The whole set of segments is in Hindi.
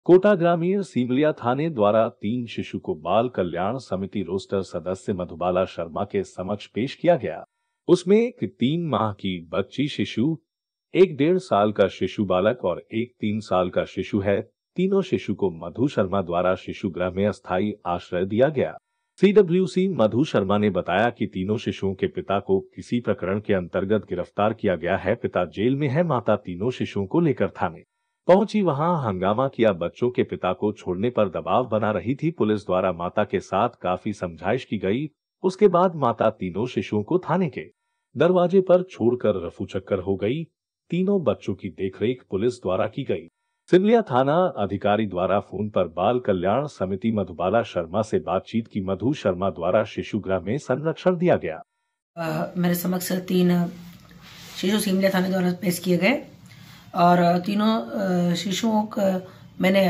कोटा ग्रामीण सीमलिया थाने द्वारा 3 शिशु को बाल कल्याण समिति रोस्टर सदस्य मधुबाला शर्मा के समक्ष पेश किया गया। उसमें एक 3 माह की बच्ची शिशु, एक 1.5 साल का शिशु बालक और एक 3 साल का शिशु है। तीनों शिशु को मधु शर्मा द्वारा शिशु गृह में अस्थायी आश्रय दिया गया। सीडब्ल्यूसी मधु शर्मा ने बताया कि तीनों शिशुओं के पिता को किसी प्रकरण के अंतर्गत गिरफ्तार किया गया है। पिता जेल में है। माता तीनों शिशुओं को लेकर थाने पहुंची, वहां हंगामा किया। बच्चों के पिता को छोड़ने पर दबाव बना रही थी। पुलिस द्वारा माता के साथ काफी समझाइश की गई। उसके बाद माता तीनों शिशुओं को थाने के दरवाजे पर छोड़कर रफू चक्कर हो गई। तीनों बच्चों की देखरेख पुलिस द्वारा की गई। सिमलिया थाना अधिकारी द्वारा फोन पर बाल कल्याण समिति मधुबाला शर्मा से बातचीत की। मधु शर्मा द्वारा शिशु गृह में संरक्षण दिया गया। मेरे समक्ष 3 शिशु सिमलिया थाने द्वारा पेश किए गए और तीनों शिशुओं को मैंने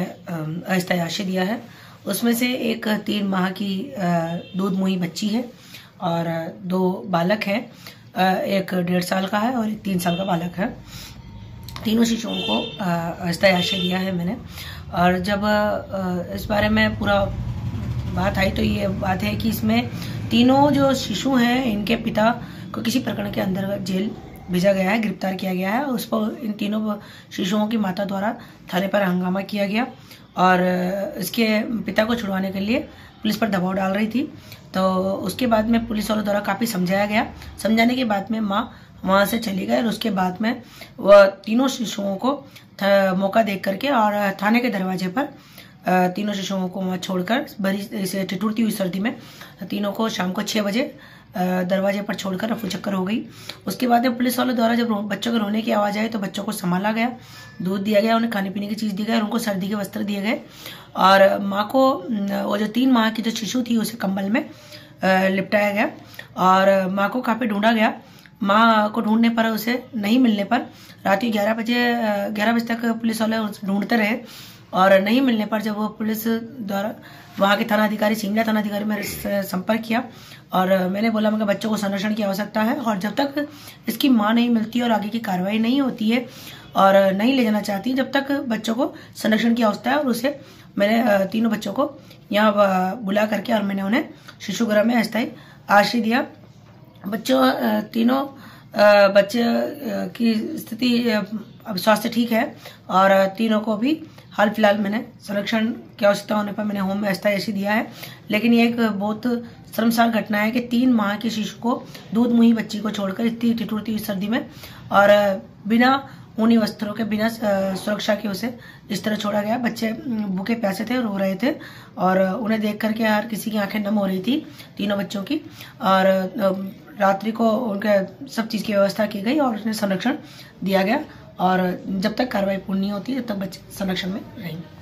अस्थायी आश्रय दिया है। उसमें से एक 3 माह की दूध मुही बच्ची है और 2 बालक हैं, एक 1.5 साल का है और एक 3 साल का बालक है। तीनों शिशुओं को अस्थायी आश्रय दिया है मैंने। और जब इस बारे में पूरा बात आई तो ये बात है कि इसमें तीनों जो शिशु हैं इनके पिता को किसी प्रकरण के अंतर्गत जेल भेजा गया है, गिरफ्तार किया गया है। उस पर इन तीनों शिशुओं की माता द्वारा थाने पर हंगामा किया गया और इसके पिता को छुड़वाने के लिए पुलिस पर दबाव डाल रही थी। तो उसके बाद में पुलिस वालों द्वारा काफ़ी समझाया गया। समझाने के बाद में माँ वहाँ से चली गई और उसके बाद में वह तीनों शिशुओं को मौका देख करके और थाने के दरवाजे पर तीनों शिशुओं को वहाँ छोड़कर भरी से ठिठुरती हुई सर्दी में तीनों को शाम को 6 बजे दरवाजे पर छोड़कर रफू चक्कर हो गई। उसके बाद में पुलिस वालों द्वारा जब बच्चों के रोने की आवाज़ आई तो बच्चों को संभाला गया, दूध दिया गया, उन्हें खाने पीने की चीज़ दी गई और उनको सर्दी के वस्त्र दिए गए। और माँ को वो जो 3 माह की जो शिशु थी उसे कंबल में लिपटाया गया और माँ को काफ़ी ढूंढा गया। माँ को ढूंढने पर उसे नहीं मिलने पर रात 11 बजे तक पुलिस वाले ढूंढते रहे और नहीं मिलने पर जब वो पुलिस द्वारा वहाँ के थाना अधिकारी सिमलिया थाना अधिकारी मेरे से संपर्क किया और मैंने बोला मगर बच्चों को संरक्षण की आवश्यकता है और जब तक इसकी माँ नहीं मिलती और आगे की कार्रवाई नहीं होती है और नहीं ले जाना चाहती जब तक बच्चों को संरक्षण की आवश्यकता है। और उसे मैंने तीनों बच्चों को यहाँ बुला करके और मैंने उन्हें शिशु गृह में अस्थायी आश्रय दिया। बच्चों तीनों बच्चे की स्थिति अब स्वास्थ्य ठीक है और तीनों को भी हाल फिलहाल मैंने संरक्षण की आवश्यकता होने पर मैंने होम में अस्थायी आश्रय दिया है। लेकिन ये एक बहुत शर्मसार घटना है कि 3 माह की शिशु को दूध मुही बच्ची को छोड़कर इतनी ठिठुरती हुई सर्दी में और बिना ऊनी वस्त्रों के बिना सुरक्षा के उसे इस तरह छोड़ा गया। बच्चे भूखे प्यासे थे, रो रहे थे और उन्हें देख करके हर किसी की आंखें नम हो रही थी तीनों बच्चों की। और रात्रि को उनके सब चीज़ की व्यवस्था की गई और उसने संरक्षण दिया गया और जब तक कार्रवाई पूर्ण नहीं होती तब तक बच्चे संरक्षण में रहेंगे।